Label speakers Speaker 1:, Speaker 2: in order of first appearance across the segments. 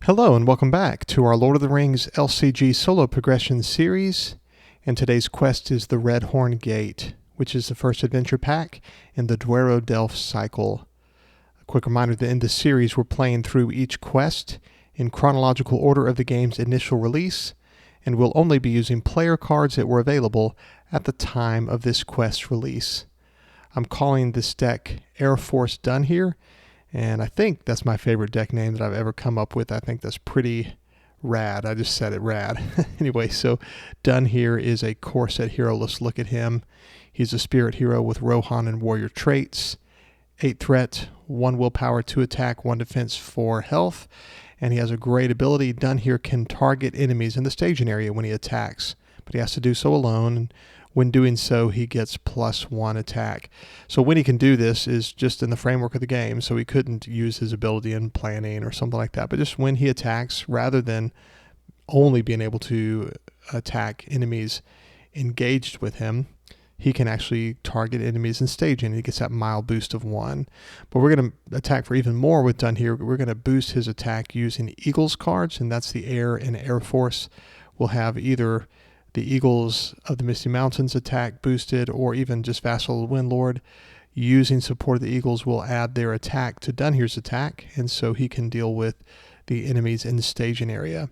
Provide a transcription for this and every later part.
Speaker 1: Hello and welcome back to our Lord of the Rings LCG solo progression series, and today's quest is the Redhorn Gate, which is the first adventure pack in the Duero Delph cycle. A quick reminder that in this series we're playing through each quest in chronological order of the game's initial release, and we'll only be using player cards that were available at the time of this quest release. I'm calling this deck Air Force Done here, and I think that's my favorite deck name that I've ever come up with. I think that's pretty rad. I just said it, rad. Anyway, so Done here is a core set hero. Let's look at him. He's a spirit hero with Rohan and warrior traits. 8 threat, 1 willpower, 2 attack, 1 defense, 4 health. And he has a great ability. Done here can target enemies in the staging area when he attacks, but he has to do so alone. And when doing so, he gets +1 attack. So when he can do this is just in the framework of the game, so he couldn't use his ability in planning or something like that. But just when he attacks, rather than only being able to attack enemies engaged with him, he can actually target enemies in staging. He gets that mild boost of 1. But we're going to attack for even more with Done here. We're going to boost his attack using Eagles cards, and that's the Air and Air Force. We'll have either the Eagles of the Misty Mountains attack boosted, or even just Vassal of the Windlord. Using support of the Eagles will add their attack to Done here's attack, and so he can deal with the enemies in the staging area.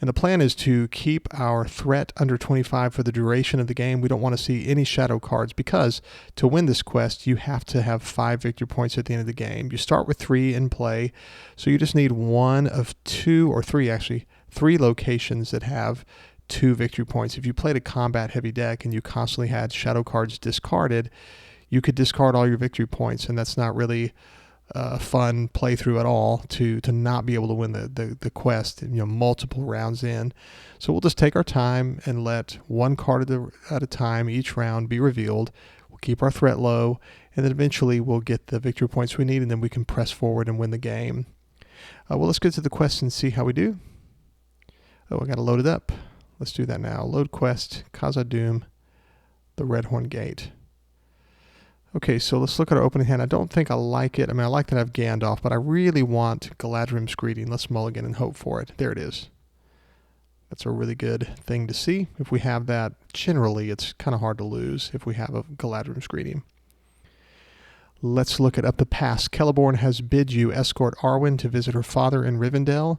Speaker 1: And the plan is to keep our threat under 25 for the duration of the game. We don't want to see any shadow cards, because to win this quest you have to have 5 victory points at the end of the game. You start with 3 in play, so you just need 1 of 2 or 3 actually, 3 locations that have 2 victory points. If you played a combat heavy deck and you constantly had shadow cards discarded, you could discard all your victory points, and that's not really a fun playthrough at all to not be able to win the quest, multiple rounds in. So we'll just take our time and let 1 card at a time each round be revealed. We'll keep our threat low, and then eventually we'll get the victory points we need, and then we can press forward and win the game. Well, let's get to the quest and see how we do. I got to load it up. Let's do that now. Load quest, Khazad-dûm, the Redhorn Gate. Okay, so let's look at our opening hand. I don't think I like it. I mean, I like that I have Gandalf, but I really want Galadrim's Greeting. Let's mulligan and hope for it. There it is. That's a really good thing to see. If we have that, generally it's kind of hard to lose if we have a Galadrim's Greeting. Let's look at Up the Pass. Celeborn has bid you escort Arwen to visit her father in Rivendell.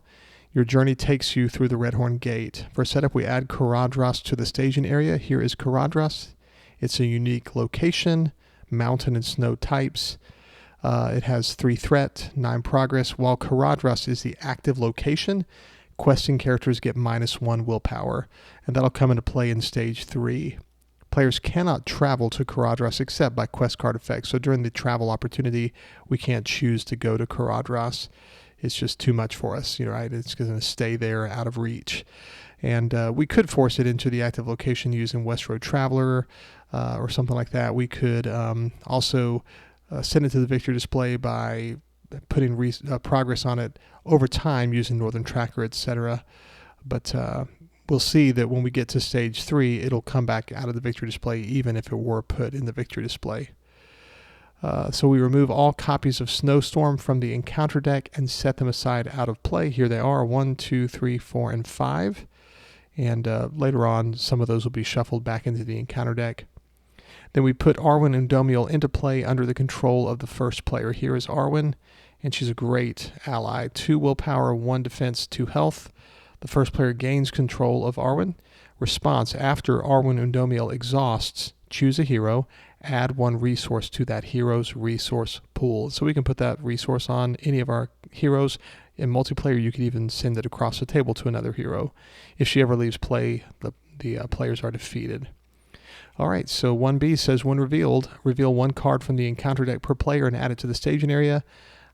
Speaker 1: Your journey takes you through the Redhorn Gate. For setup, we add Caradhras to the staging area. Here is Caradhras. It's a unique location, mountain and snow types. It has 3 threat, 9 progress. While Caradhras is the active location, questing characters get -1 willpower, and that'll come into play in stage 3. Players cannot travel to Caradhras except by quest card effects. So during the travel opportunity, we can't choose to go to Caradhras. It's just too much for us, right? It's going to stay there out of reach. And we could force it into the active location using Westroad Traveler or something like that. We could also send it to the victory display by putting progress on it over time using Northern Tracker, etc. But we'll see that when we get to stage 3, it'll come back out of the victory display even if it were put in the victory display. So we remove all copies of Snowstorm from the encounter deck and set them aside out of play. Here they are, 1, 2, 3, 4, and 5. And later on, some of those will be shuffled back into the encounter deck. Then we put Arwen and Domiel into play under the control of the first player. Here is Arwen, and she's a great ally. 2 willpower, 1 defense, 2 health. The first player gains control of Arwen. Response: after Arwen and Domiel exhausts, choose a hero, add 1 resource to that hero's resource pool. So we can put that resource on any of our heroes. In multiplayer, you could even send it across the table to another hero. If she ever leaves play, the players are defeated. All right, so 1B says, when revealed, reveal 1 card from the encounter deck per player and add it to the staging area.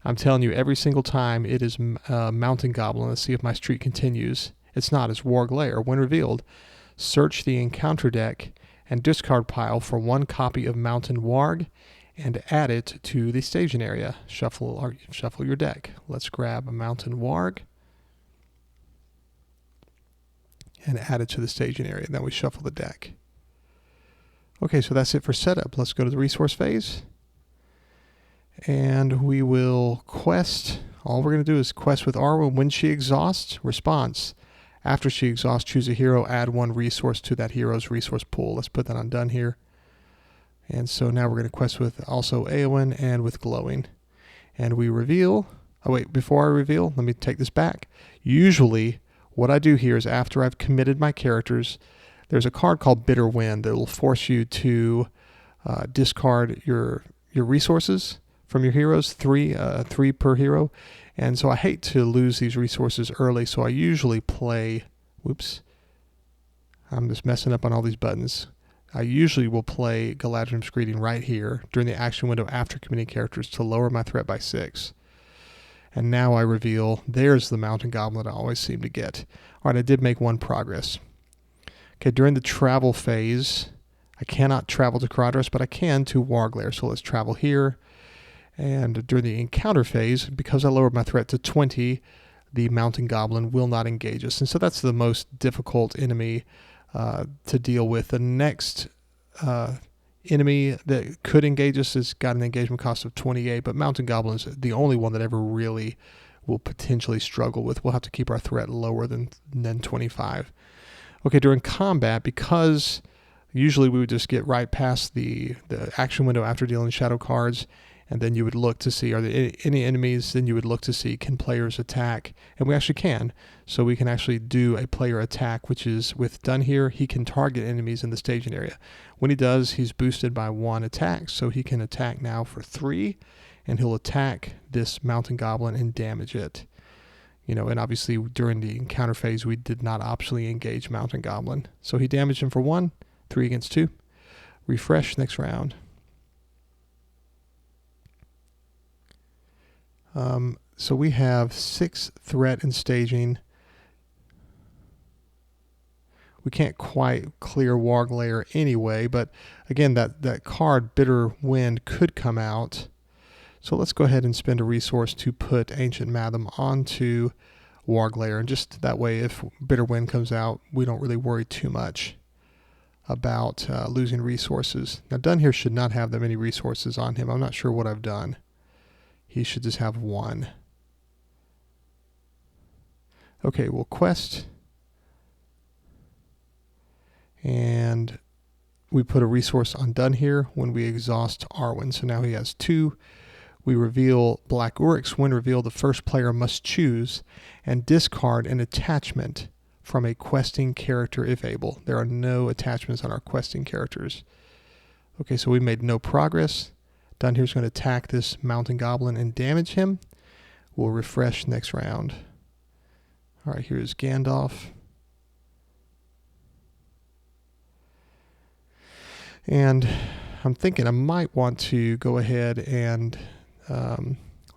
Speaker 1: I'm telling you, every single time it is Mountain Goblin. Let's see if my streak continues. It's not, it's War Glare. When revealed, search the encounter deck and discard pile for 1 copy of Mountain Warg and add it to the staging area. Shuffle your deck. Let's grab a Mountain Warg and add it to the staging area. And then we shuffle the deck. Okay, so that's it for setup. Let's go to the resource phase. And we will quest All we're going to do is quest with Arwen. When she exhausts, response. After she exhausts, choose a hero, add 1 resource to that hero's resource pool. Let's put that on done here. And so now we're going to quest with also Eowyn and with Glowing. And we reveal, oh wait, before I reveal, let me take this back. Usually what I do here is after I've committed my characters, there's a card called Bitter Wind that will force you to discard your resources from your heroes, 3 per hero. And so I hate to lose these resources early, so I usually play, whoops, I'm just messing up on all these buttons. I usually will play Galadrim's Greeting right here during the action window after committing characters to lower my threat by 6. And now I reveal, there's the Mountain Goblin I always seem to get. All right, I did make 1 progress. Okay, during the travel phase, I cannot travel to Caradhras, but I can to Warglair. So let's travel here. And during the encounter phase, because I lowered my threat to 20, the Mountain Goblin will not engage us. And so that's the most difficult enemy to deal with. The next enemy that could engage us has got an engagement cost of 28, but Mountain Goblin is the only one that ever really will potentially struggle with. We'll have to keep our threat lower than 25. Okay, during combat, because usually we would just get right past the action window after dealing shadow cards, and then you would look to see, are there any enemies? Then you would look to see, can players attack? And we actually can. So we can actually do a player attack, which is with done here, he can target enemies in the staging area. When he does, he's boosted by 1 attack. So he can attack now for 3, and he'll attack this Mountain Goblin and damage it. You know, and obviously during the encounter phase, we did not optionally engage Mountain Goblin. So he damaged him for 1, 3 against 2. Refresh next round. So we have 6 threat and staging. We can't quite clear Warglair anyway, but again, that card, Bitter Wind, could come out. So let's go ahead and spend a resource to put Ancient Madam onto Warglair, and just that way, if Bitter Wind comes out, we don't really worry too much about losing resources. Now, Done here should not have that many resources on him. I'm not sure what I've done. He should just have 1. Okay, we'll quest. And we put a resource on Done here when we exhaust Arwen. So now he has 2. We reveal Black Oryx. When revealed, the first player must choose and discard an attachment from a questing character if able. There are no attachments on our questing characters. Okay, so we made no progress. Done here is going to attack this Mountain Goblin and damage him. We'll refresh next round. All right, here's Gandalf. And I'm thinking I might want to go ahead and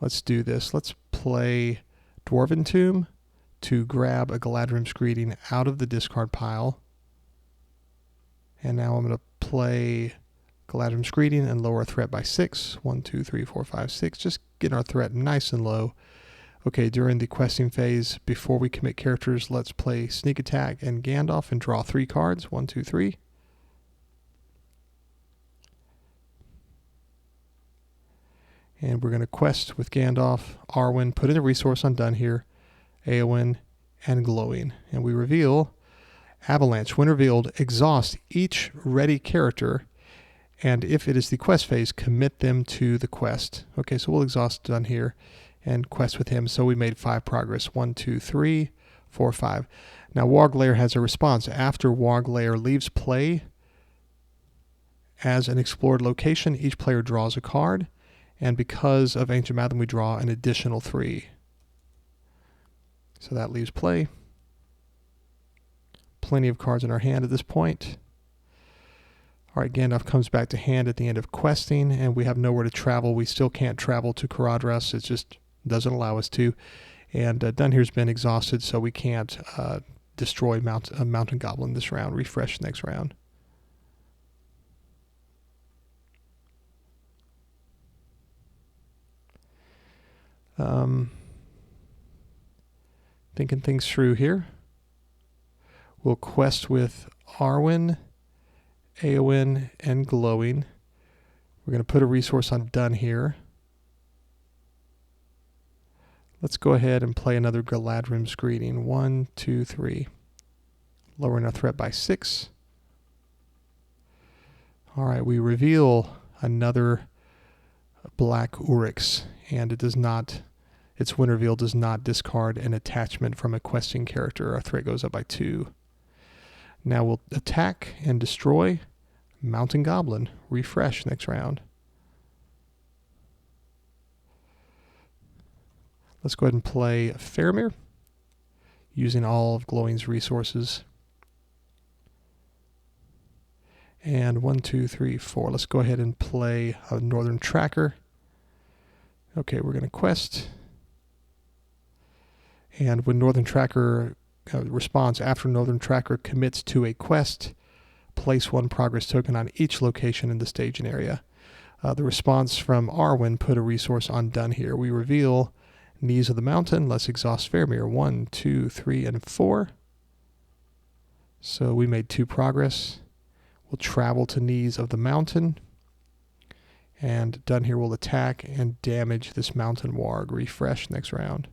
Speaker 1: let's do this. Let's play Dwarven Tomb to grab a Galadrim's Greeting out of the discard pile. And now I'm going to play Galadrim's Greeting and lower our threat by 6. 1, 2, 3, 4, 5, 6. Just getting our threat nice and low. Okay, during the questing phase, before we commit characters, let's play Sneak Attack and Gandalf and draw 3 cards. 1, 2, 3. And we're going to quest with Gandalf, Arwen, put in a resource on Done here, Eowyn, and Glowing. And we reveal Avalanche. When revealed, exhaust each ready character, and if it is the quest phase, commit them to the quest. Okay, so we'll exhaust Done here and quest with him. So we made 5 progress. 1, 2, 3, 4, 5. Now Warglair has a response. After Warglair leaves play as an explored location, each player draws a card. And because of Ancient Madam, we draw an additional 3. So that leaves play. Plenty of cards in our hand at this point. All right, Gandalf comes back to hand at the end of questing, and we have nowhere to travel. We still can't travel to Caradhras. It just doesn't allow us to. And Done here's been exhausted, so we can't destroy Mountain Goblin this round. Refresh next round. Thinking things through here. We'll quest with Arwen, Eowyn, and Glowing. We're going to put a resource on Done here. Let's go ahead and play another Galadrim's Greeting. 1, 2, 3. Lowering our threat by 6. All right, we reveal another Black Uryx, and its when reveal does not discard an attachment from a questing character. Our threat goes up by 2. Now we'll attack and destroy Mountain Goblin. Refresh next round. Let's go ahead and play Faramir, using all of Glowing's resources. And 1, 2, 3, 4. Let's go ahead and play a Northern Tracker. Okay, we're going to quest. And when Northern Tracker responds after Northern Tracker commits to a quest, place 1 progress token on each location in the staging area. The response from Arwen, put a resource on Done Here. We reveal Knees of the Mountain. Let's exhaust Faramir. 1, 2, 3, and 4. So we made 2 progress. We'll travel to Knees of the Mountain. And Done Here will attack and damage this Mountain Warg. Refresh next round.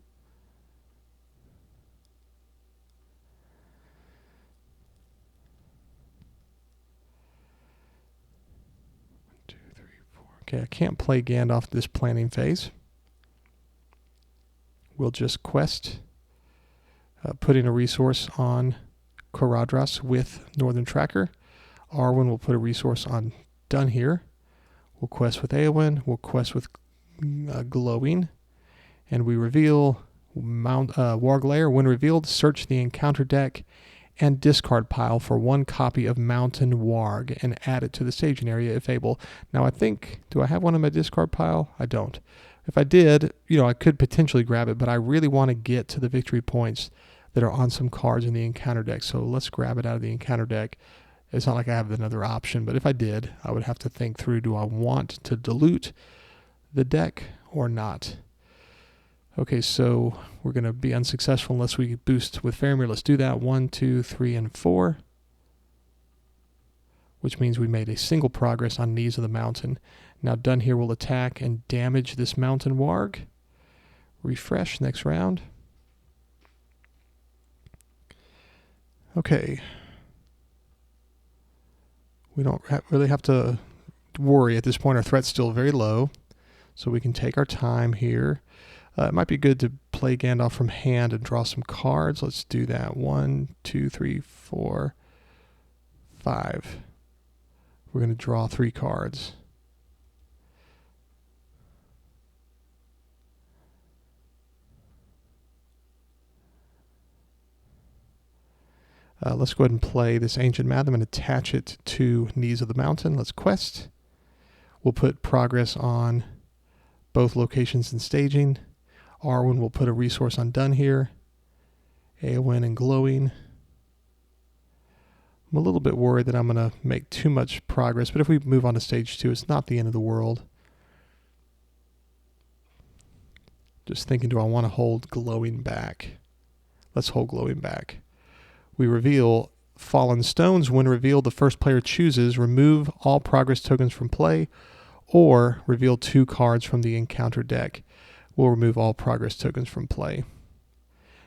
Speaker 1: 1, 2, 3, 4. Okay, I can't play Gandalf this planning phase. We'll just quest, putting a resource on Caradhras with Northern Tracker. Arwen will put a resource on Done Here. We'll quest with Eowyn. We'll quest with Glowing. And we reveal Warg Lair. When revealed, search the encounter deck and discard pile for 1 copy of Mountain Warg and add it to the staging area if able. Now I think, do I have one in my discard pile? I don't. If I did, I could potentially grab it, but I really want to get to the victory points that are on some cards in the encounter deck. So let's grab it out of the encounter deck. It's not like I have another option, but if I did, I would have to think through, do I want to dilute the deck or not? Okay, so we're going to be unsuccessful unless we boost with Faramir. Let's do that. 1, 2, 3, and 4. Which means we made a single progress on Knees of the Mountain. Now Done Here will attack and damage this Mountain Warg. Refresh next round. Okay. We don't really have to worry at this point. Our threat's still very low, so we can take our time here. It might be good to play Gandalf from hand and draw some cards. Let's do that. 1, 2, 3, 4, 5. We're going to draw 3 cards. Let's go ahead and play this Ancient Matham and attach it to Knees of the Mountain. Let's quest. We'll put progress on both locations in staging. Arwen will put a resource on Done Here. Eowyn and Glowing. I'm a little bit worried that I'm going to make too much progress, but if we move on to stage 2, it's not the end of the world. Just thinking, do I want to hold Glowing back? Let's hold Glowing back. We reveal Fallen Stones. When revealed, the first player chooses remove all progress tokens from play or reveal 2 cards from the encounter deck. We'll remove all progress tokens from play.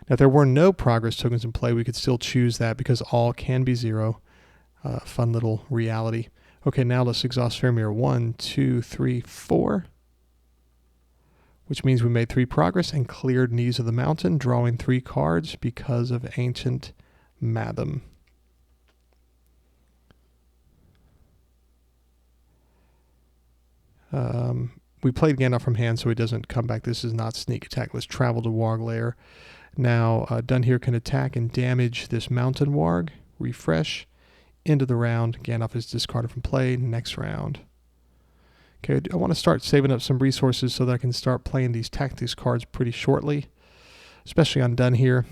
Speaker 1: Now, if there were no progress tokens in play, we could still choose that because all can be 0. Fun little reality. Okay, now let's exhaust Faramir. 1, 2, 3, 4. Which means we made 3 progress and cleared Knees of the Mountain, drawing 3 cards because of Ancient Matham. We played Gandalf from hand, so he doesn't come back. This is not sneak attack. Let's travel to Warg Lair. Now, Done Here can attack and damage this Mountain Warg. Refresh. Into the round. Gandalf is discarded from play. Next round. Okay, I want to start saving up some resources so that I can start playing these tactics cards pretty shortly, especially on Done Here.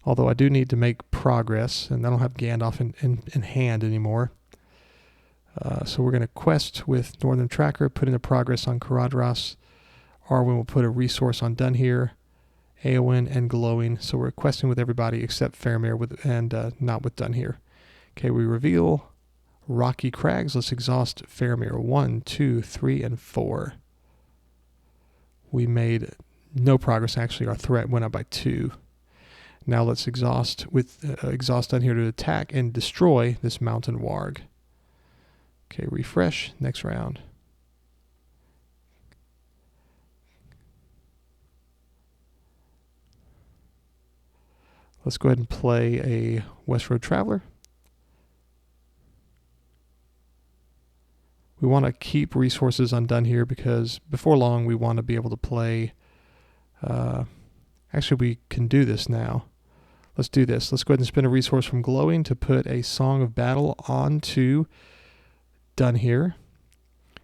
Speaker 1: Although I do need to make progress, and I don't have Gandalf in hand anymore. So we're going to quest with Northern Tracker, put in a progress on Caradhras. Arwen will put a resource on Done Here, Eowyn, and Glowing. So we're questing with everybody except Faramir and not with Done Here. Okay, we reveal Rocky Crags. Let's exhaust Faramir. 1, 2, 3, and 4. We made no progress. Actually, our threat went up by 2. Now let's exhaust with exhaust down here to attack and destroy this mountain warg. Okay, refresh. Next round. Let's go ahead and play a West Road Traveler. We want to keep resources undone here because before long we want to be able to play. Actually, we can do this now. Let's do this. Let's go ahead and spend a resource from Glowing to put a Song of Battle onto Done here.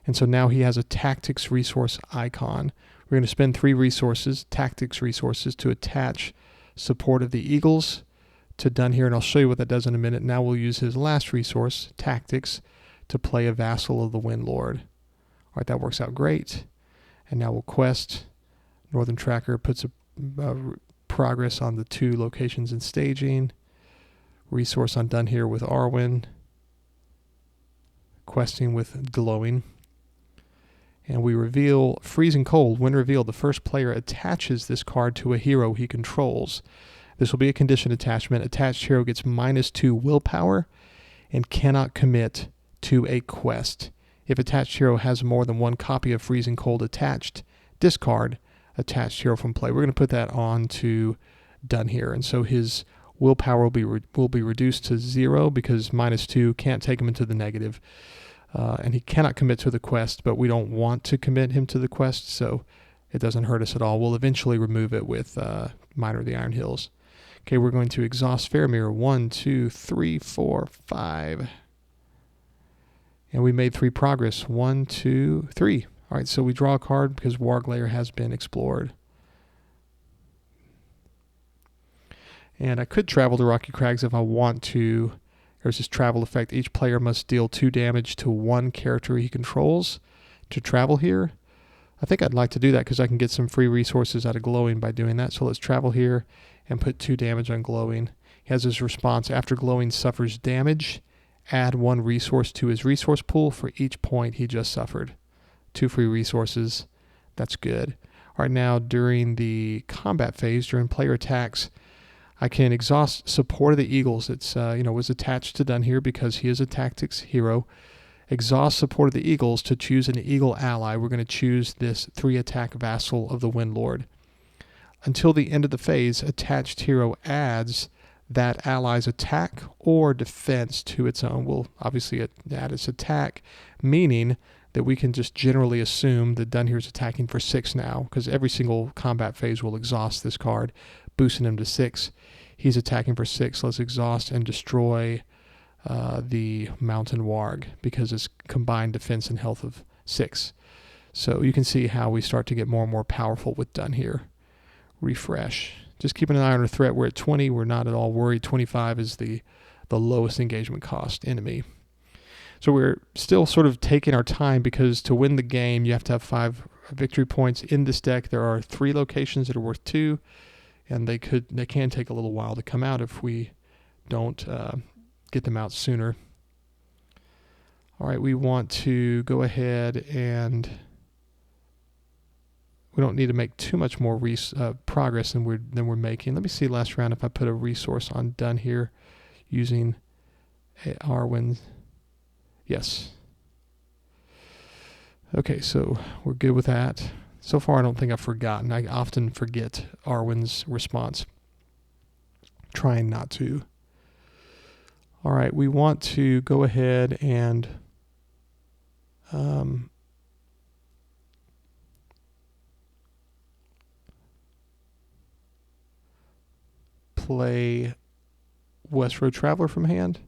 Speaker 1: And so now he has a Tactics resource icon. We're going to spend 3 resources, Tactics resources, to attach Support of the Eagles to Done here. And I'll show you what that does in a minute. Now we'll use his last resource, Tactics, to play a Vassal of the Windlord. All right, that works out great. And now we'll quest. Northern Tracker puts a progress on the 2 locations in staging. Resource undone here with Arwen. Questing with Glowing. And we reveal Freezing Cold. When revealed, the first player attaches this card to a hero he controls. This will be a condition attachment. Attached hero gets -2 willpower and cannot commit to a quest. If attached hero has more than 1 copy of Freezing Cold attached, discard attached hero from play. We're going to put that on to Done here. And so his willpower will be reduced to 0 because -2 can't take him into the negative. And he cannot commit to the quest, but we don't want to commit him to the quest, so it doesn't hurt us at all. We'll eventually remove it with Miner of the Iron Hills. Okay, we're going to exhaust Faramir. 1, 2, 3, 4, 5. And we made 3 progress. 1, 2, 3. All right, so we draw a card because Warg Lair has been explored. And I could travel to Rocky Crags if I want to. There's this travel effect. Each player must deal 2 damage to 1 character he controls to travel here. I think I'd like to do that because I can get some free resources out of Glowing by doing that. So let's travel here and put 2 damage on Glowing. He has his response. After Glowing suffers damage, add 1 resource to his resource pool for each point he just suffered. 2 free resources. That's good. All right, now during the combat phase, during player attacks, I can exhaust Support of the Eagles. It's was attached to Done here because he is a Tactics hero. Exhaust Support of the Eagles to choose an Eagle ally. We're going to choose this 3-attack Vassal of the Windlord. Until the end of the phase, attached hero adds that ally's attack or defense to its own. We'll obviously add its attack, meaning that we can just generally assume that Done here is attacking for 6 now, because every single combat phase will exhaust this card, boosting him to 6. He's attacking for 6. Let's exhaust and destroy the Mountain Warg because it's combined defense and health of 6. So you can see how we start to get more and more powerful with Done here. Refresh. Just keeping an eye on our threat. We're at 20. We're not at all worried. 25 is the lowest engagement cost enemy. So we're still sort of taking our time because to win the game, you have to have 5 victory points. In this deck, there are 3 locations that are worth 2, and they can take a little while to come out if we don't get them out sooner. All right, we want to go ahead and we don't need to make too much more progress than we're making. Let me see last round if I put a resource on Done here using Arwen. Yes. Okay, so we're good with that. So far, I don't think I've forgotten. I often forget Arwen's response. Trying not to. All right, we want to go ahead and play West Road Traveler from hand.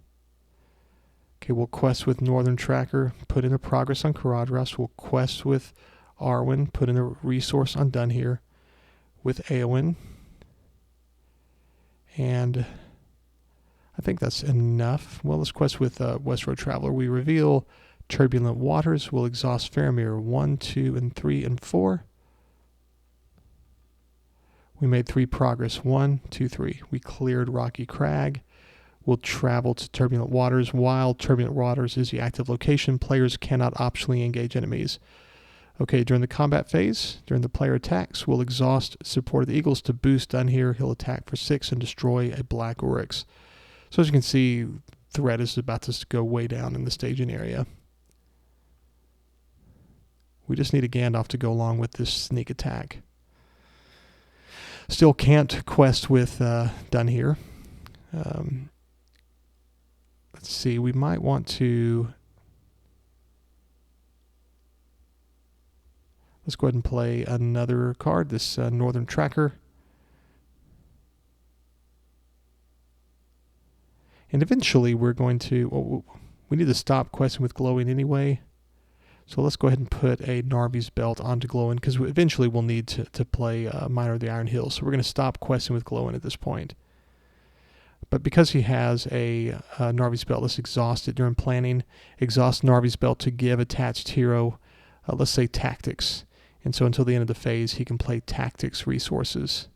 Speaker 1: Okay, we'll quest with Northern Tracker, put in a progress on Caradhras. We'll quest with Arwen, put in a resource on Done here with Éowyn. And I think that's enough. Well, let's quest with West Road Traveler. We reveal Turbulent Waters. We'll exhaust Faramir 1, 2, and 3, and 4. We made 3 progress. 1, 2, 3. We cleared Rocky Crag. We'll travel to turbulent waters. While turbulent waters is the active location, players cannot optionally engage enemies. Okay, during the combat phase, during the player attacks, we'll exhaust Support of the Eagles to boost done here. He'll attack for 6 and destroy a black Oryx. So as you can see, threat is about to go way down in the staging area. We just need a Gandalf to go along with this sneak attack. Still can't quest with done here. Let's see, we might want to... Let's go ahead and play another card, this Northern Tracker. And eventually we're going to... Well, we need to stop questing with glowing anyway. So let's go ahead and put a Narvi's Belt onto glowing, because eventually we'll need to play Miner of the Iron Hills. So we're going to stop questing with glowing at this point. But because he has a Narvi's Belt, let's exhaust it during planning. Exhaust Narvi's Belt to give attached hero, let's say Tactics. And so until the end of the phase, he can play Tactics resources.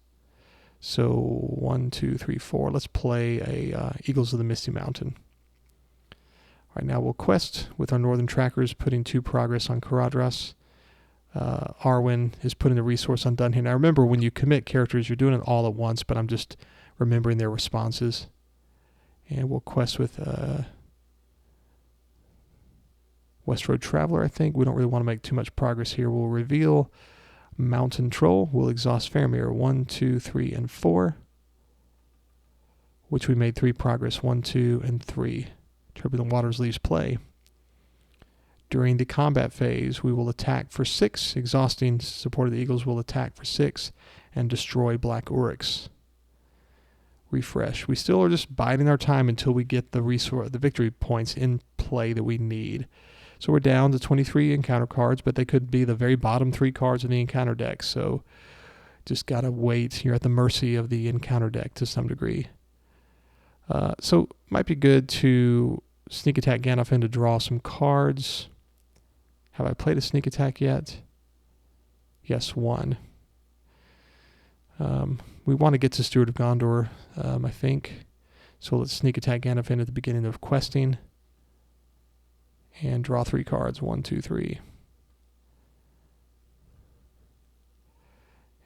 Speaker 1: So 1, 2, 3, 4. Let's play a Eagles of the Misty Mountain. All right, now we'll quest with our Northern Trackers, putting 2 progress on Caradhras. Arwen is putting the resource on Dunhir. Now remember, when you commit characters, you're doing it all at once, but I'm just remembering their responses. And we'll quest with Westroad Traveler, I think. We don't really want to make too much progress here. We'll reveal Mountain Troll. We'll exhaust Faramir. 1, 2, 3, and 4. Which we made 3 progress. 1, 2, and 3. Turbulent Waters leaves play. During the combat phase, we will attack for 6. Exhausting Support of the Eagles will attack for 6 and destroy Black Oryx. Refresh. We still are just biding our time until we get the victory points in play that we need. So we're down to 23 encounter cards, but they could be the very bottom 3 cards in the encounter deck. So just got to wait. You're at the mercy of the encounter deck to some degree. So might be good to sneak attack Gandalf in to draw some cards. Have I played a sneak attack yet? Yes, 1. We want to get to Steward of Gondor, I think. So let's sneak attack Gandalf in at the beginning of questing. And draw 3 cards. 1, 2, 3.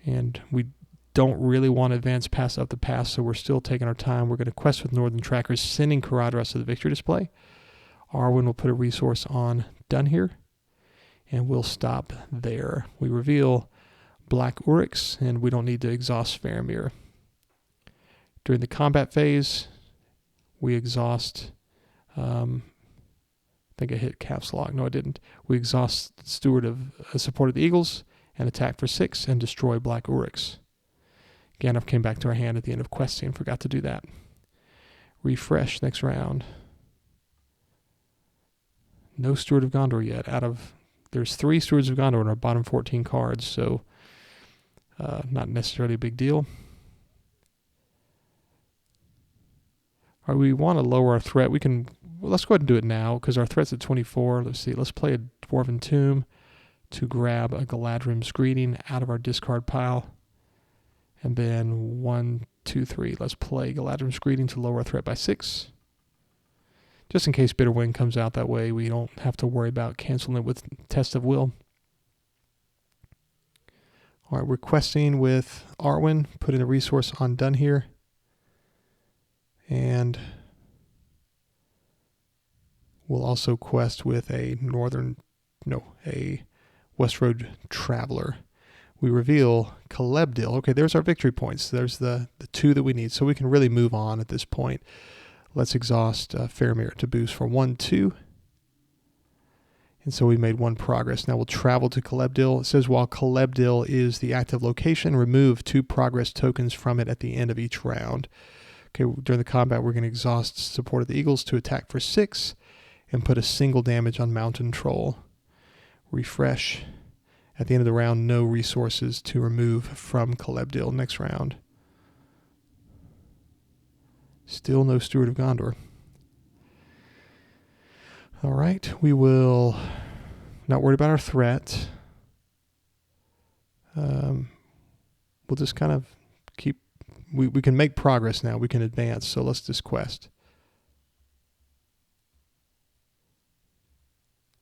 Speaker 1: And we don't really want to advance past Up the Pass, so we're still taking our time. We're going to quest with Northern Trackers, sending Caradhras to the victory display. Arwen will put a resource on Dunhir, and we'll stop there. We reveal Black Oryx, and we don't need to exhaust Faramir. During the combat phase, we exhaust... I think I hit caps lock. No, I didn't. We exhaust Steward of Support of the Eagles and attack for 6 and destroy Black Oryx. Gandalf came back to our hand at the end of questing. Forgot to do that. Refresh next round. No Steward of Gondor yet. There's 3 Stewards of Gondor in our bottom 14 cards, so not necessarily a big deal. All right, we want to lower our threat. Let's go ahead and do it now, because our threat's at 24. Let's see. Let's play a Dwarven Tomb to grab a Galadrim's Greeting out of our discard pile. And then 1, 2, 3. Let's play Galadrim's Greeting to lower our threat by 6. Just in case Bitter Wind comes out, that way we don't have to worry about canceling it with Test of Will. All right, we're questing with Arwen, putting a resource on Dunhir. And we'll also quest with a Westroad Traveler. We reveal Calebdil. Okay, there's our victory points. There's the 2 that we need, so we can really move on at this point. Let's exhaust Faramir to boost for 1, 2. And so we made 1 progress. Now we'll travel to Calebdil. It says while Calebdil is the active location, remove 2 progress tokens from it at the end of each round. Okay, during the combat, we're going to exhaust Support of the Eagles to attack for 6 and put a single damage on Mountain Troll. Refresh. At the end of the round, no resources to remove from Calebdil next round. Still no Steward of Gondor. All right, we will not worry about our threat. We'll just kind of keep... We can make progress now. We can advance, so let's just quest.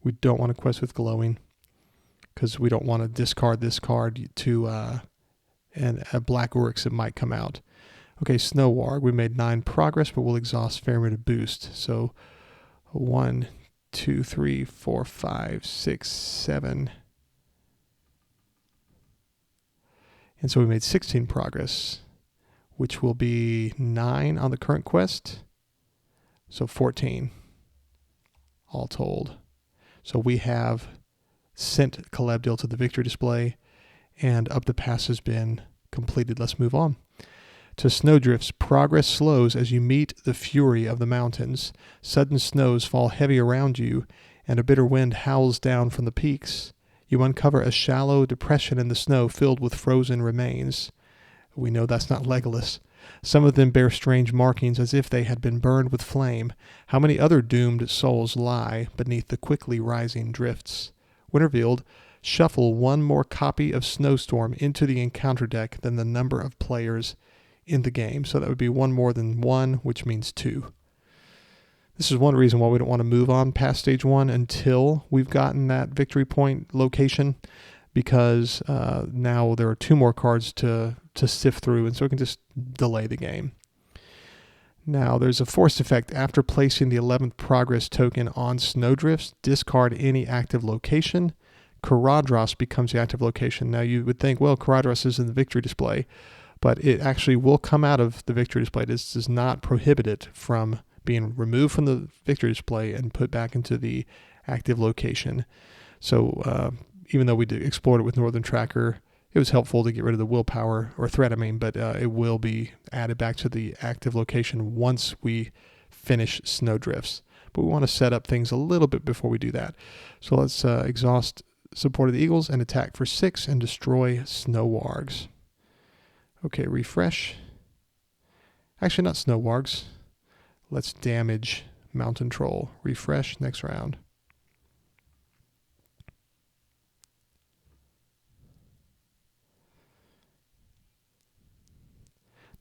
Speaker 1: We don't want to quest with glowing because we don't want to discard this card to and a black Oryx that might come out. Okay, Snow Warg. We made 9 progress, but we'll exhaust Fairmere to boost. So 1, 2, 3, 4, 5, 6, 7. And so we made 16 progress, which will be 9 on the current quest. So 14 all told. So we have sent Calebdil to the victory display, and Up the Pass has been completed. Let's move on. To Snowdrifts, progress slows as you meet the fury of the mountains. Sudden snows fall heavy around you, and a bitter wind howls down from the peaks. You uncover a shallow depression in the snow filled with frozen remains. We know that's not Legolas. Some of them bear strange markings as if they had been burned with flame. How many other doomed souls lie beneath the quickly rising drifts? When revealed, shuffle one more copy of Snowstorm into the encounter deck than the number of players in the game. So that would be one more than 1, which means 2. This is one reason why we don't want to move on past stage 1 until we've gotten that victory point location, because now there are 2 more cards to sift through, and so we can just delay the game. Now, there's a forced effect. After placing the 11th progress token on Snowdrifts, discard any active location. Karadros becomes the active location. Now, you would think, well, Karadros is in the victory display, but it actually will come out of the victory display. This does not prohibit it from being removed from the victory display and put back into the active location. So even though we explored it with Northern Tracker, it was helpful to get rid of the willpower or threat, but it will be added back to the active location once we finish Snowdrifts. But we want to set up things a little bit before we do that. So let's exhaust Support of the Eagles and attack for 6 and destroy Snow Wargs. Okay, refresh. Actually, not Snow Wargs. Let's damage Mountain Troll. Refresh next round.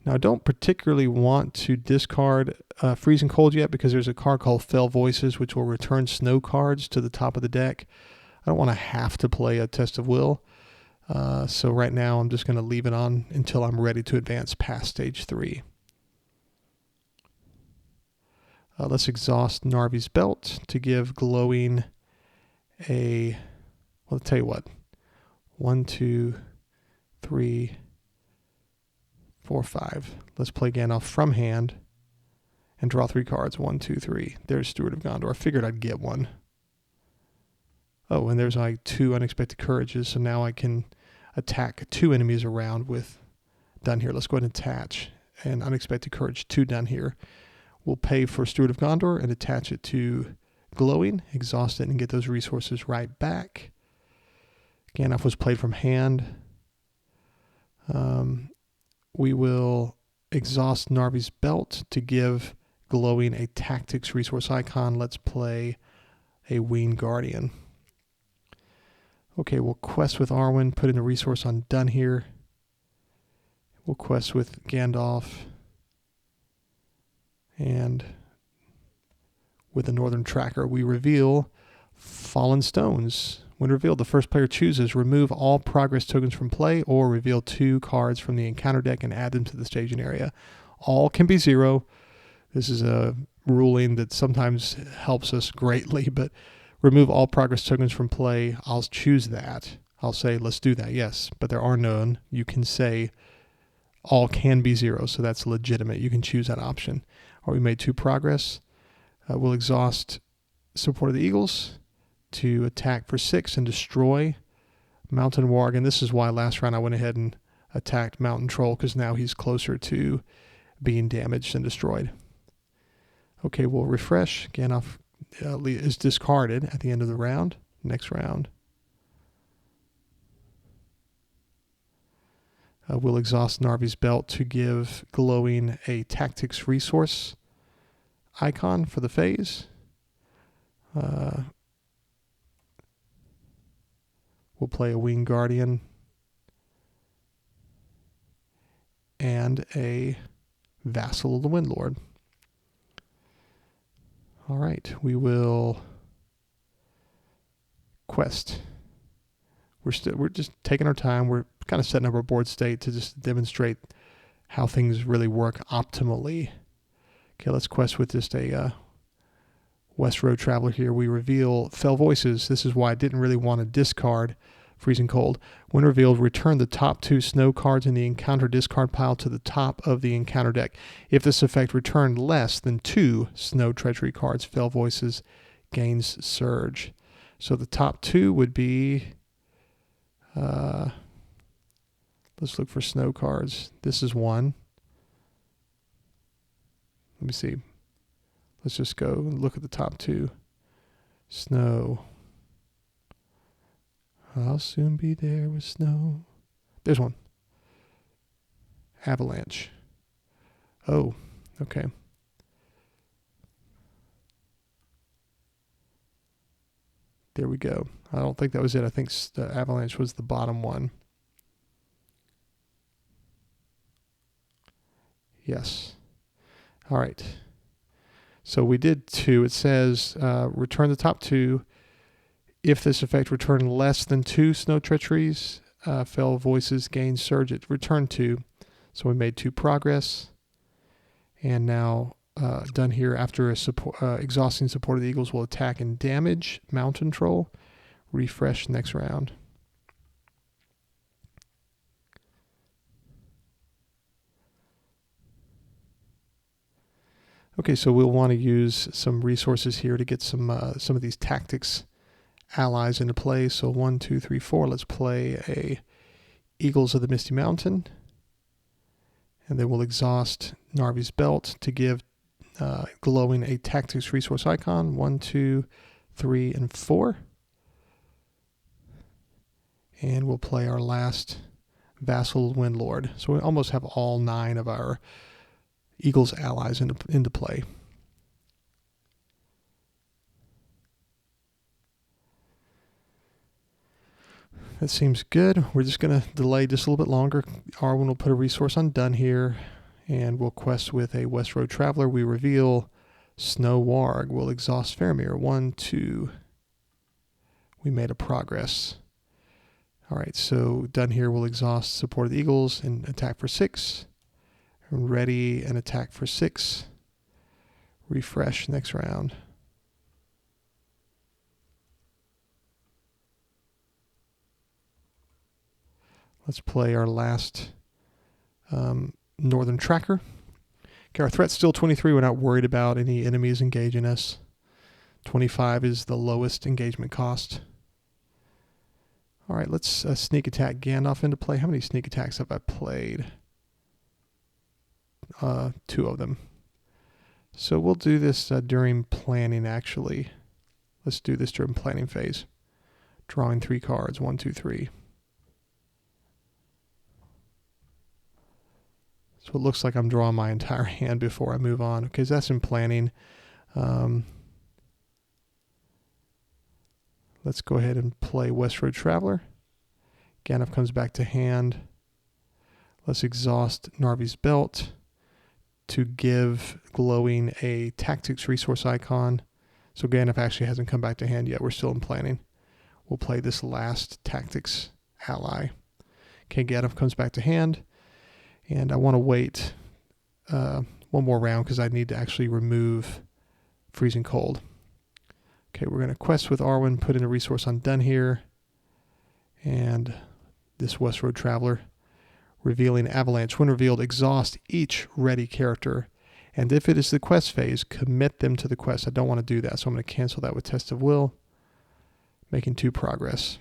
Speaker 1: Now, I don't particularly want to discard Freezing Cold yet because there's a card called Fell Voices, which will return snow cards to the top of the deck. I don't want to have to play a Test of Will. So right now, I'm just going to leave it on until I'm ready to advance past stage 3. Let's exhaust Narvi's Belt to give Glowing a... Well, I'll tell you what. 1, 2, 3... 4, 5. Let's play Gandalf from hand and draw 3 cards. 1, 2, 3. There's Steward of Gondor. I figured I'd get one. Oh, and there's like 2 Unexpected Courages, so now I can attack 2 enemies around with done here. Let's go ahead and attach an Unexpected Courage 2 done here. We'll pay for Steward of Gondor and attach it to Glowing, exhaust it, and get those resources right back. Gandalf was played from hand. We will exhaust Narvi's Belt to give Glowing a Tactics resource icon. Let's play a Ween Guardian. Okay, we'll quest with Arwen, put in a resource on done here. We'll quest with Gandalf. And with the Northern Tracker, we reveal Fallen Stones. When revealed, the first player chooses remove all progress tokens from play or reveal 2 cards from the encounter deck and add them to the staging area. All can be 0. This is a ruling that sometimes helps us greatly, but remove all progress tokens from play. I'll choose that. I'll say, let's do that, yes, but there are none. You can say all can be 0, so that's legitimate. You can choose that option. Or we made 2 progress. We'll exhaust Support of the Eagles to attack for 6 and destroy Mountain Warg. And this is why last round I went ahead and attacked Mountain Troll, because now he's closer to being damaged and destroyed. Okay, we'll refresh. Gandalf is discarded at the end of the round. Next round. We'll exhaust Narvi's Belt to give Glowing a Tactics resource icon for the phase. We'll play a Ween Guardian and a Vassal of the Windlord. All right, we will quest. We're just taking our time. We're kind of setting up our board state to just demonstrate how things really work optimally. Okay, let's quest with just a West Road Traveler here. We reveal Fell Voices. This is why I didn't really want to discard Freezing Cold. When revealed, return the top 2 snow cards in the encounter discard pile to the top of the encounter deck. If this effect returned less than 2 Snow Treachery cards, Fell Voices gains Surge. So the top 2 would be... let's look for snow cards. This is one. Let me see. Let's just go and look at the top 2. Snow. I'll soon be there with snow. There's one. Avalanche. Oh, okay. There we go. I don't think that was it. I think the Avalanche was the bottom one. Yes. All right. So we did 2. It says return the top 2. If this effect returned less than 2 Snow Treacheries, Fell Voices gain Surge. It returned 2. So we made 2 progress. And now done here after exhausting support of the Eagles will attack and damage Mountain Troll. Refresh next round. Okay, so we'll want to use some resources here to get some of these tactics allies into play. So 1, 2, 3, 4. Let's play a Eagles of the Misty Mountain. And then we'll exhaust Narvi's Belt to give Glowing a tactics resource icon. 1, 2, 3, and 4. And we'll play our last Vassal Windlord. So we almost have all 9 of our Eagles allies into play. That seems good. We're just going to delay just a little bit longer. Arwen will put a resource on done here, and we'll quest with a West Road Traveler. We reveal Snow Warg. We'll exhaust Faramir. 1, 2. We made a progress. All right, so done here. We'll exhaust support of the Eagles and attack for 6. Ready and attack for 6. Refresh next round. Let's play our last Northern Tracker. Okay, our threat's still 23. We're not worried about any enemies engaging us. 25 is the lowest engagement cost. All right, let's sneak attack Gandalf into play. How many sneak attacks have I played? 2 of them. So we'll do this during planning, actually. Let's do this during planning phase. Drawing 3 cards. 1, 2, 3. So it looks like I'm drawing my entire hand before I move on. Okay, so that's in planning. Let's go ahead and play West Road Traveler. Gandalf comes back to hand. Let's exhaust Narvi's Belt to give Glowing a tactics resource icon. So Gandalf actually hasn't come back to hand yet. We're still in planning. We'll play this last tactics ally. Okay, Gandalf comes back to hand. And I want to wait one more round because I need to actually remove Freezing Cold. Okay, we're going to quest with Arwen, put in a resource on done here. And this West Road Traveler, revealing Avalanche. When revealed, exhaust each ready character. And if it is the quest phase, commit them to the quest. I don't want to do that, so I'm going to cancel that with Test of Will. Making 2 progress.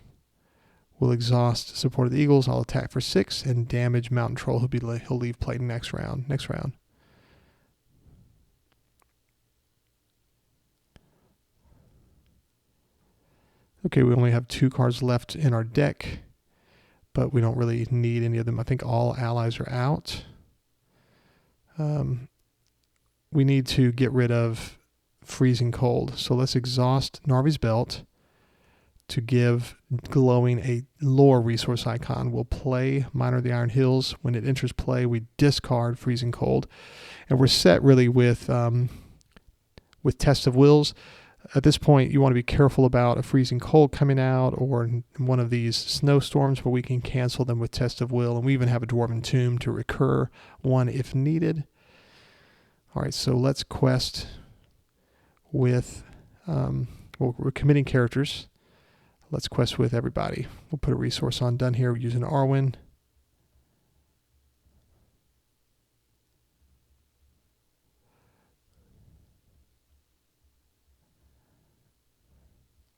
Speaker 1: We'll exhaust support of the Eagles. I'll attack for 6 and damage Mountain Troll. He'll leave play next round. Okay, we only have 2 cards left in our deck, but we don't really need any of them. I think all allies are out. We need to get rid of Freezing Cold. So let's exhaust Narvi's Belt to give Glowing a lore resource icon. We'll play Miner of the Iron Hills. When it enters play, we discard Freezing Cold. And we're set really with Test of Wills. At this point, you want to be careful about a freezing cold coming out or one of these snowstorms, but we can cancel them with Test of Will, and we even have a Dwarven Tomb to recur one if needed. All right, so let's quest with, we're committing characters. Let's quest with everybody. We'll put a resource on done here using Arwen.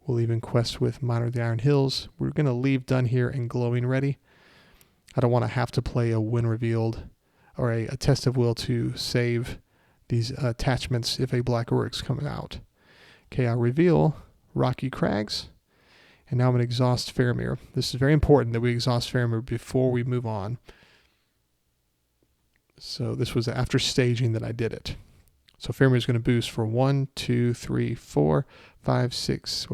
Speaker 1: We'll even quest with Miner of the Iron Hills. We're going to leave done here and glowing ready. I don't want to have to play a When Revealed or a Test of Will to save these attachments if a Black Oryx comes out. Okay, I'll reveal Rocky Crags. And now I'm going to exhaust Faramir. This is very important that we exhaust Faramir before we move on. So this was after staging that I did it. So Faramir is going to boost for 1, 2, 3, 4, 5, 6,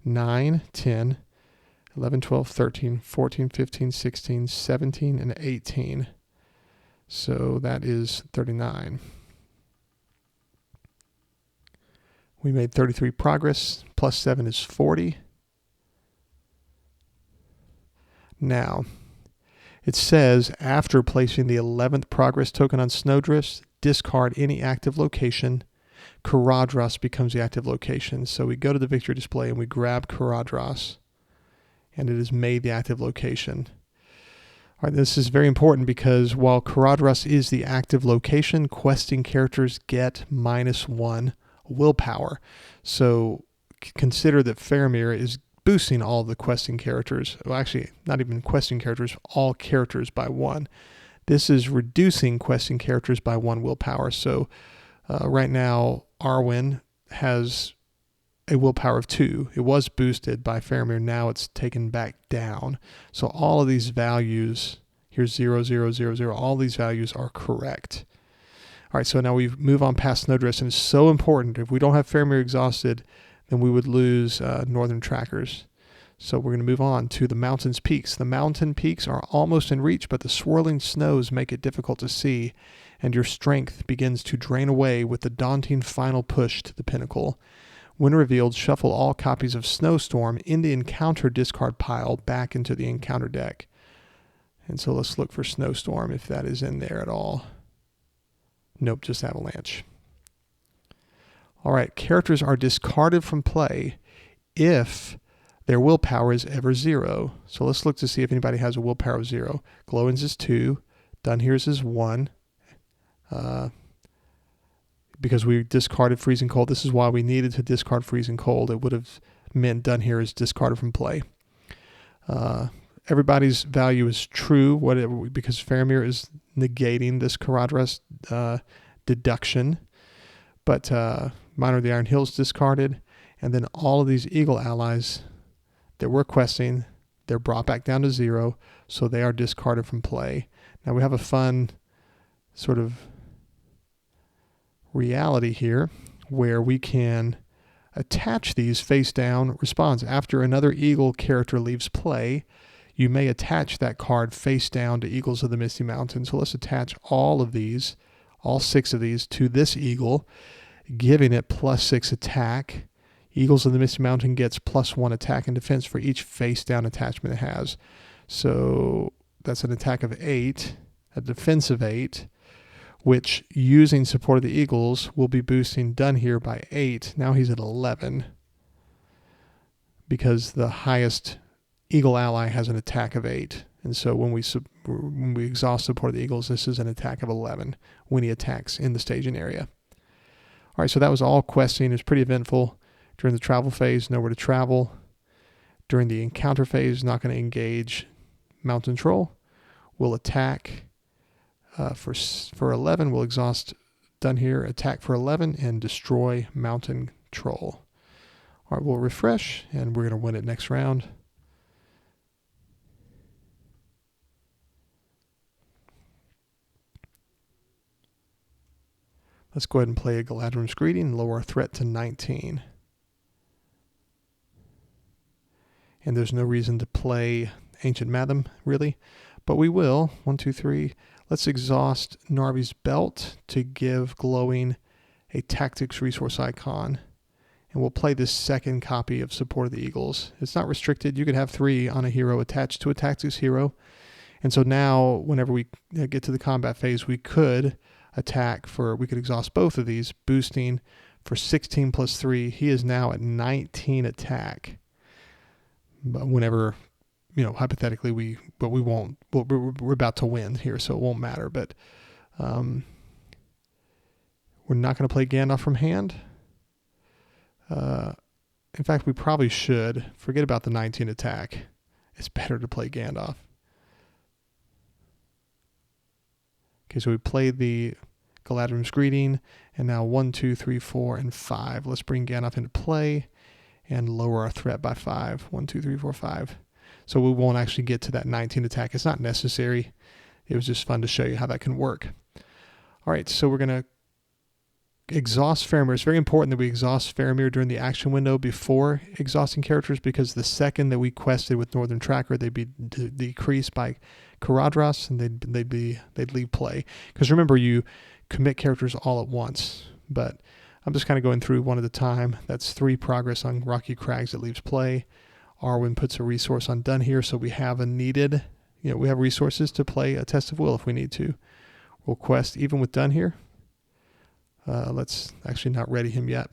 Speaker 1: 9, 10, 11, 12, 13, 14, 15, 16, 17, and 18. So that is 39. We made 33 progress. Plus 7 is 40. Now, it says after placing the 11th progress token on Snowdrifts, discard any active location. Caradhras becomes the active location. So we go to the victory display and we grab Caradhras, and it is made the active location. All right, this is very important because while Caradhras is the active location, questing characters get -1 willpower. So consider that Faramir is boosting all of the questing characters. Well, actually, not even questing characters, all characters by 1. This is reducing questing characters by 1 willpower. So right now, Arwen has a willpower of 2. It was boosted by Faramir. Now it's taken back down. So all of these values, here's 0, 0, 0, 0, all these values are correct. All right, so now we move on past Snowdrifts, and it's so important. If we don't have Faramir exhausted, then we would lose Northern Trackers. So we're going to move on to the mountain's peaks. The mountain peaks are almost in reach, but the swirling snows make it difficult to see, and your strength begins to drain away with the daunting final push to the pinnacle. When revealed, shuffle all copies of Snowstorm in the encounter discard pile back into the encounter deck. And so let's look for Snowstorm if that is in there at all. Nope, just Avalanche. All right, characters are discarded from play if their willpower is ever 0. So let's look to see if anybody has a willpower of 0. Glowing's is 2. Dunhere's is 1. Because we discarded Freezing Cold. This is why we needed to discard Freezing Cold. It would have meant Dunhere is discarded from play. Everybody's value is true because Faramir is negating this Caradhras deduction. But Miner of the Iron Hills discarded. And then all of these Eagle allies that we're questing, they're brought back down to 0, so they are discarded from play. Now we have a fun sort of reality here where we can attach these face down response. After another Eagle character leaves play, you may attach that card face down to Eagles of the Misty Mountains. So let's attach all of these, all 6 of these, to this Eagle, giving it +6 attack. Eagles of the Misty Mountain gets +1 attack and defense for each face down attachment it has. So that's an attack of 8, a defense of 8, which using support of the Eagles will be boosting Dunhere by 8. Now he's at 11 because the highest Eagle ally has an attack of 8. And so when we exhaust support of the Eagles, this is an attack of 11 when he attacks in the staging area. All right, so that was all questing. It's pretty eventful. During the travel phase, nowhere to travel. During the encounter phase, not going to engage Mountain Troll. We'll attack for 11. We'll exhaust Dunhere, attack for 11, and destroy Mountain Troll. All right, we'll refresh, and we're going to win it next round. Let's go ahead and play a Galadrim's Greeting, lower our threat to 19. And there's no reason to play Ancient Madam, really. But we will. 1, 2, 3. Let's exhaust Narvi's Belt to give Glowing a Tactics resource icon. And we'll play this second copy of Support of the Eagles. It's not restricted. You could have 3 on a hero attached to a tactics hero. And so now, whenever we get to the combat phase, we could we could exhaust both of these, boosting for 16 plus 3. He is now at 19 attack. But whenever, hypothetically, we're about to win here, so it won't matter. But we're not going to play Gandalf from hand. In fact, we probably should. Forget about the 19 attack. It's better to play Gandalf. Okay, so we played the Galadrim's Greeting, and now 1, 2, 3, 4, and 5. Let's bring Gandalf into play and lower our threat by 5. 1, 2, 3, 4, 5. So we won't actually get to that 19 attack. It's not necessary. It was just fun to show you how that can work. All right, so we're going to exhaust Faramir. It's very important that we exhaust Faramir during the action window before exhausting characters, because the second that we quested with Northern Tracker, they'd be decreased by Caradhras, and they'd leave play. Because remember, you commit characters all at once. But I'm just kind of going through one at a time. That's 3 progress on Rocky Crags that leaves play. Arwen puts a resource on Done here, so we have we have resources to play a Test of Will if we need to. We'll quest even with Done here. Let's actually not ready him yet.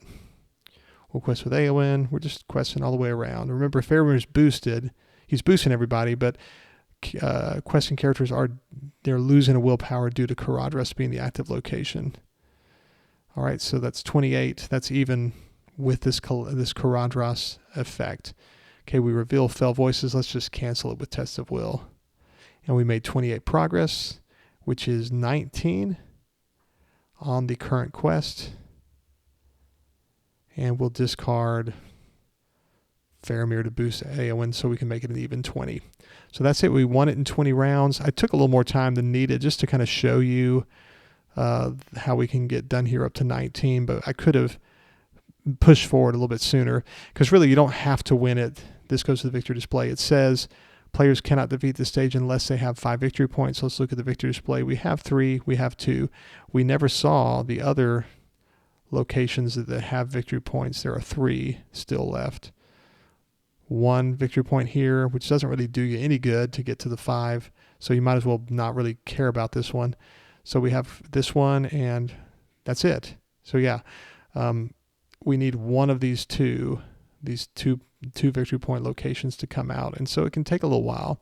Speaker 1: We'll quest with Eowyn. We're just questing all the way around. Remember, Faramir's boosted. He's boosting everybody, but questing characters they're losing a willpower due to Caradhras being the active location. All right, so that's 28. That's even with this Caradhras effect. Okay, we reveal Fell Voices. Let's just cancel it with Test of Will. And we made 28 progress, which is 19 on the current quest. And we'll discard Faramir to boost Eowyn so we can make it an even 20. So that's it. We won it in 20 rounds. I took a little more time than needed just to kind of show you how we can get Done here up to 19, but I could have pushed forward a little bit sooner, because really you don't have to win it. This goes to the victory display. It says players cannot defeat the stage unless they have 5 victory points. Let's look at the victory display. We have 3, we have 2. We never saw the other locations that have victory points. There are 3 still left. 1 victory point here, which doesn't really do you any good to get to the 5, so you might as well not really care about this one. So we have this one, and that's it. So yeah, we need one of these two victory point locations to come out, and so it can take a little while.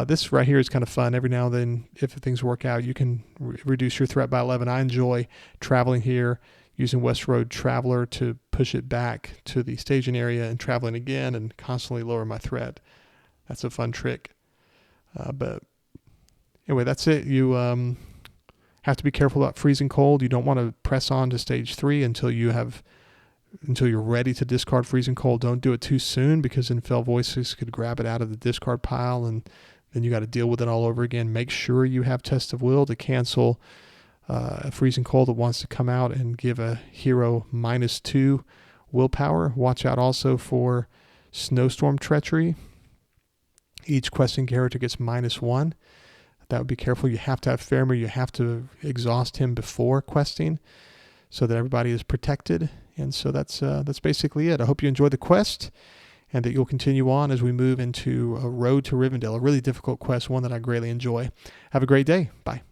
Speaker 1: This right here is kind of fun. Every now and then, if things work out, you can reduce your threat by 11. I enjoy traveling here, using West Road Traveler to push it back to the staging area and traveling again and constantly lower my threat. That's a fun trick. But anyway, that's it. You have to be careful about freezing cold. You don't want to press on to stage 3 until you're ready to discard freezing cold. Don't do it too soon, because then Fell Voices could grab it out of the discard pile, and then you got to deal with it all over again. Make sure you have Test of Will to cancel a freezing cold that wants to come out and give a hero -2 willpower. Watch out also for Snowstorm Treachery. Each questing character gets -1. That would be careful. You have to have Faramir. You have to exhaust him before questing so that everybody is protected. And so that's basically it. I hope you enjoyed the quest, and that you'll continue on as we move into a Road to Rivendell, a really difficult quest, one that I greatly enjoy. Have a great day. Bye.